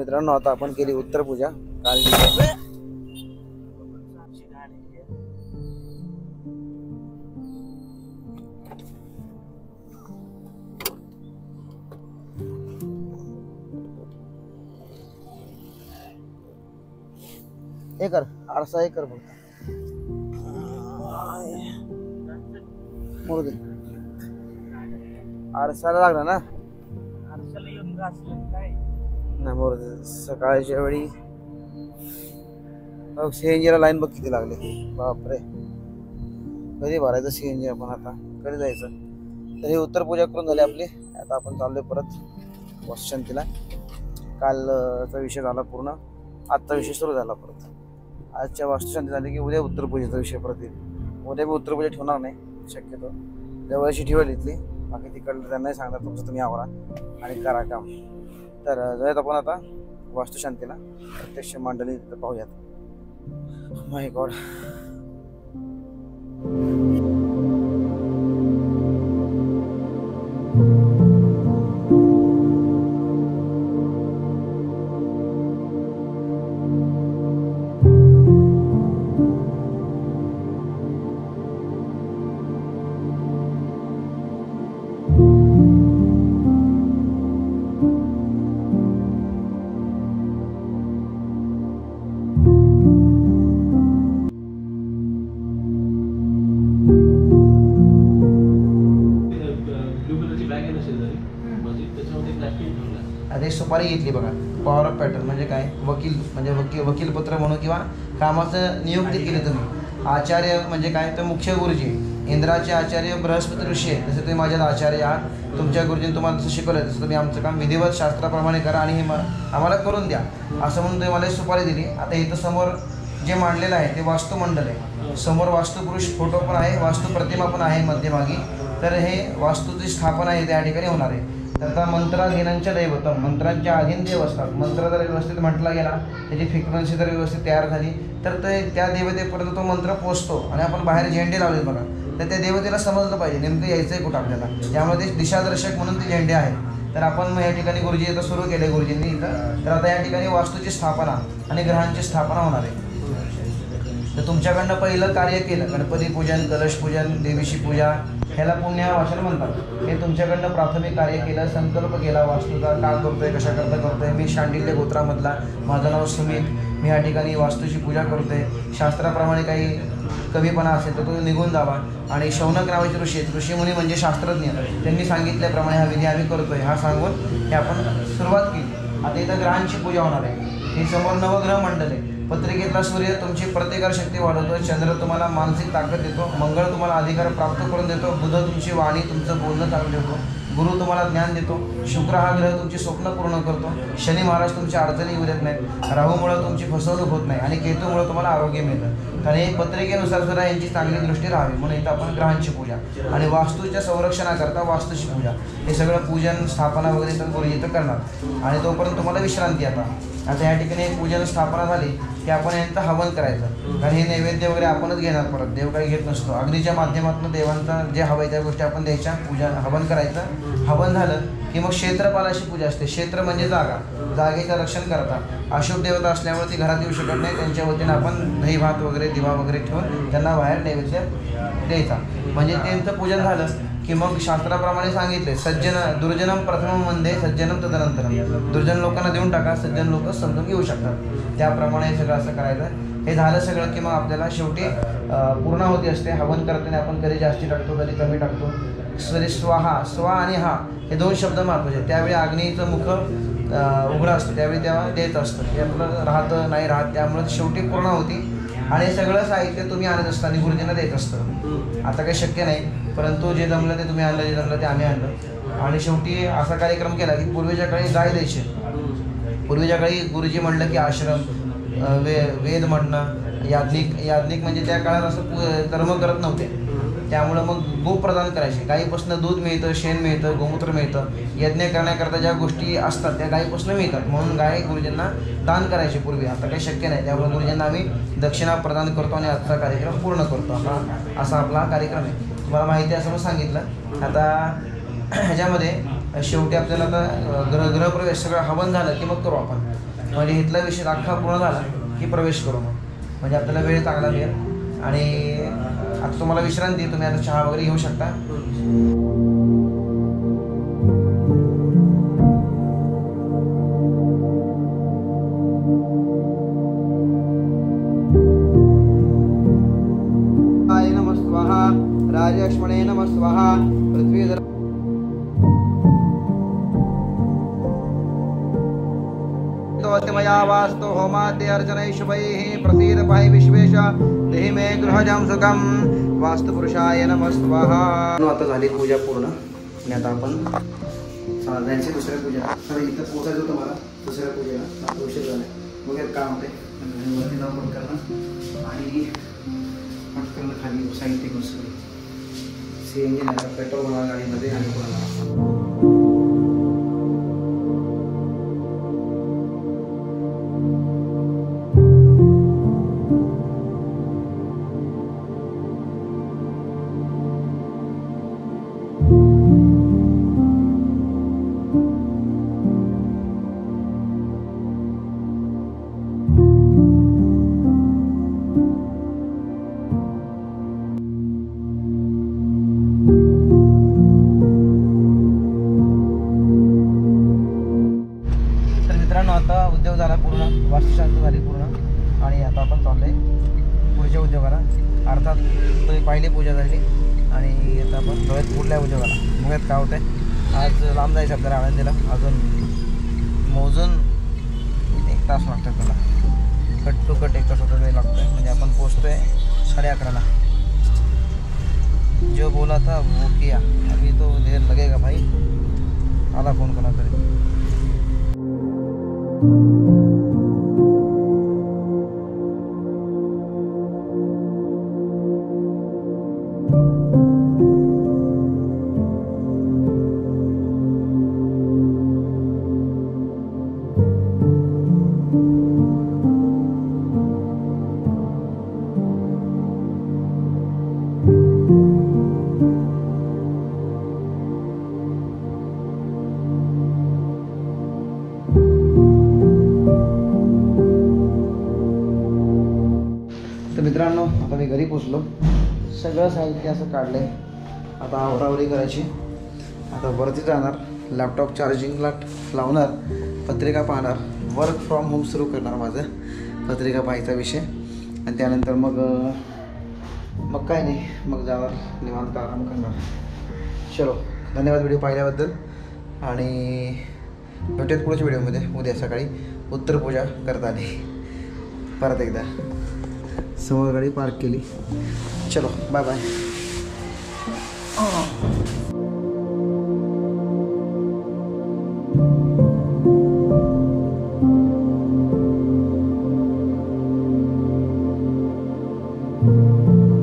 मित्रांनो आता आपण केली उत्तर पूजा काल हे कर आरसा हे कर फक्त मोर आरसाला लागला ना नाही मोर सकाळच्या वेळी सीएनजीला लाईन बघ किती लागले बापरे कधी भरायचं सीएनजी आपण आता कधी जायचं तर हे उत्तर पूजा करून झाली आपली आता आपण चाललोय परत वास्तुशांतीला कालचा विषय झाला पूर्ण आजचा विषय सुरू झाला परत आजच्या वास्तुशांती झाली की उद्या उत्तर पूजेचा विषय परत येईल उद्या मी उत्तर पूजा ठेवणार नाही शक्यतो जवळशी ठेवली इथली बाकी तिकडलं त्यांनाही सांगणार तुमचं तुम्ही आवरा आणि करा काम तर जाऊयात आपण आता वास्तुशांतीला प्रत्यक्ष मंडळी तिथं पाहूयात माय गॉड आता सुपारी घेतली बघा पॉवर ऑफ पॅटर्न म्हणजे काय वकीलपत्र म्हणून किंवा कामाचं नियुक्ती केली तुम्ही आचार्य म्हणजे काय तर मुख्य गुरुजी इंद्राचे आचार्य बृहस्पती ऋषी आहे जसं तुम्ही माझ्यात आचार्य आहात तुमच्या गुरुजींनी तुम्हाला जसं शिकवलं तसं तुम्ही आमचं काम विधिवत शास्त्राप्रमाणे करा आणि हे आम्हाला करून द्या असं म्हणून तुम्ही मला सुपारी दिली आता इथं समोर जे मांडलेलं आहे ते वास्तुमंडल आहे समोर वास्तुपुरुष फोटो पण आहे वास्तू प्रतिमा पण आहे मध्यभागी तर हे वास्तूची स्थापना आहे त्या ठिकाणी होणार आहे तर आता मंत्राधीनांच्या दैवतम मंत्रांच्या अधीन देव असतात मंत्र जर व्यवस्थित म्हटला गेला त्याची फ्रिक्वेन्सी जर व्यवस्थित तयार झाली तर ते त्या देवतेपर्यंत तो मंत्र पोचतो आणि आपण बाहेर झेंडे लावले बघा तर त्या देवतेला समजलं पाहिजे नेमकं यायचं आहे कुठं आपल्याला त्यामुळे ते दिशादर्शक म्हणून ते झेंडे आहेत तर आपण मग या ठिकाणी गुरुजी इथं सुरू केले गुरुजींनी इथं तर आता या ठिकाणी वास्तूची स्थापना आणि ग्रहांची स्थापना होणार आहे तर तुमच्याकडनं पहिलं कार्य केलं गणपती पूजन कलश पूजन देवीची पूजा ह्याला पुण्यवाचन म्हणतात हे तुमच्याकडनं प्राथमिक कार्य केलं संकल्प केला वास्तूचा का करतोय कशा करता करतोय मी शांडिल्य गोत्रामधला माझं नाव सुमित मी या ठिकाणी वास्तूची पूजा करतोय शास्त्राप्रमाणे काही कमीपणा असेल तर तो निघून जावा आणि शौनक नावाचे ऋषीमुनी म्हणजे शास्त्रज्ञ त्यांनी सांगितल्याप्रमाणे हा विधी आम्ही करतोय हा सांगून हे आपण सुरुवात केली आता इथं ग्रहांची पूजा होणार आहे हे समोर नवग्रह मंडळ आहे पत्रिकेतला सूर्य तुमची प्रतिकार शक्ती वाढवतो चंद्र तुम्हाला मानसिक ताकद देतो मंगळ तुम्हाला अधिकार प्राप्त करून देतो बुध तुमची वाणी तुमचं बोलणं चालू ठेवतो गुरु तुम्हाला ज्ञान देतो शुक्र हा ग्रह तुमची स्वप्न पूर्ण करतो शनी महाराज तुमच्या अडचणी येऊ देत नाहीत राहूमुळे तुमची फसवणूक होत नाही आणि केतूमुळे तुम्हाला आरोग्य मिळतं कारण हे पत्रिकेनुसार सुद्धा यांची चांगली दृष्टी राहावी म्हणून इथं आपण ग्रहांची पूजा आणि वास्तूच्या संरक्षणाकरता वास्तूची पूजा हे सगळं पूजन स्थापना वगैरे तर गुरु इथं करणार आणि तोपर्यंत तुम्हाला विश्रांती आता या ठिकाणी पूजन स्थापना झाली की आपण यांचं हवन करायचं कारण हे नैवेद्य वगैरे आपणच घेणार परत देव काही घेत नसतो अग्नीच्या माध्यमातून देवांचा जे हवं आहे त्या गोष्टी आपण द्यायच्या पूजा हवन करायचं हवन झालं की मग क्षेत्रपालाची पूजा असते क्षेत्र म्हणजे जागा जागेचं रक्षण करतात अशुभ देवता असल्यामुळे ती घरात येऊ शकत नाही त्यांच्या वतीनं आपण दही भात वगैरे दिवा वगैरे ठेवून त्यांना बाहेर नैवेद्य द्यायचा म्हणजे त्यांचं पूजन झालं की मग शास्त्राप्रमाणे सांगितले सज्जन दुर्जनम प्रथम वंदे सज्जनम तदनंतरम दुर्जन लोकांना देऊन टाका सज्जन लोक समजून घेऊ शकतात त्याप्रमाणे हे सगळं असं करायचं हे झालं सगळं की मग आपल्याला शेवटी पूर्णाहुती असते हवन करताना आपण कधी जास्ती टाकतो कधी कमी टाकतो स्वाहा स्वा आणि हा हे दोन शब्द महत्त्वाचे त्यावेळी अग्नीचं मुख उघडं असतं त्यावेळी तेव्हा देत असतं हे आपलं राहतं नाही राहत त्यामुळे शेवटी पूर्णाहुती आणि सगळं साहित्य तुम्ही आणत असता आणि गुरुजींना देत असतं आता काही शक्य नाही परंतु जे जमलं ते तुम्ही आणलं जे जमलं ते आम्ही आणलं आणि शेवटी असा कार्यक्रम केला की पूर्वीच्या काळी गाय द्यायचे पूर्वीच्या काळी गुरुजी म्हणलं की आश्रम वेद म्हणणं याज्ञिक म्हणजे त्या काळात असं कर्म करत नव्हते त्यामुळं मग गो प्रदान करायचे गायीपासून दूध मिळतं शेण मिळतं गोमूत्र मिळतं यज्ञ करण्याकरता ज्या गोष्टी असतात त्या गायीपासून मिळतात म्हणून गाय गुरुजींना दान करायचे पूर्वी आता काही शक्य नाही त्यामुळे गुरुजींना आम्ही दक्षिणा प्रदान करतो आणि आजचा कार्यक्रम पूर्ण करतो असा आपला कार्यक्रम आहे तुम्हाला माहिती आहे असं मग सांगितलं आता ह्याच्यामध्ये शेवटी आपल्याला आता गृहप्रवेश सगळं हवन झालं की मग करू आपण म्हणजे इथला विषय अख्खा पूर्ण झाला की प्रवेश करू मग, म्हणजे आपल्याला वेळ चांगला मिळेल. आणि आता तुम्हाला विश्रांती, तुम्ही आता चहा वगैरे घेऊ शकता. नमः स्वाहा, राजलक्ष्मणे नमः स्वाहा, पृथ्वी मया वास्तु होमाद्य अर्चनै शुभैः प्रसीद पाहि विश्वेश देहि मे गृहजं सुखं वास्तुपुरुषाय नमः स्वाहा. आता झाली पूजा पूर्ण आणि आता आपण जायची दुसऱ्या पूजा. तर इथं पोचायचं होतं मला दुसऱ्या पूजेला, आता उशीर झाला. मग एक काम होते वरती जाऊन बंद करणं आणि पटकन खाली साहित्य घेऊन सगळं CNG नाही, पेट्रोल भरा गाडीमध्ये आणि कोणाला. आता उद्योग झाला पूर्ण, वास्तुशांती झाली पूर्ण आणि आता आपण चाललोय पुढच्या उद्योगाला. अर्थात तुम्ही पहिली पूजा झाली आणि आता आपण थोड्यात पुढल्या उद्योगाला. बघूयात काय होतं. आज लांब जायचं आपल्याला आळंदीला, अजून मोजून 1 तास लागतो त्याला, कट टू कट 1 तास होता वेळ लागतो आहे. म्हणजे आपण पोचतोय 11:30ला. जो बोला था वो किया, अभी तो देर लगेगा भाई. आला फोन कोणा तरी. तर मित्रांनो, आता मी घरी पोचलो, सगळं साहित्य असं काढलं आहे. आता आवरावरी करायची. आता वरती जाणार, लॅपटॉप चार्जिंगला लावणार, पत्रिका पाहणार, वर्क फ्रॉम होम सुरू करणार माझं, पत्रिका पाहायचा विषय. आणि त्यानंतर मग काय नाही, मग जाणार निवांत आराम करणार. चलो, धन्यवाद व्हिडिओ पाहिल्याबद्दल आणि भेटूयात पुढच्या व्हिडिओमध्ये उद्या सकाळी उत्तरपूजा करता आली. परत एकदा समोर गाडी पार्क केली. चलो, बाय बाय.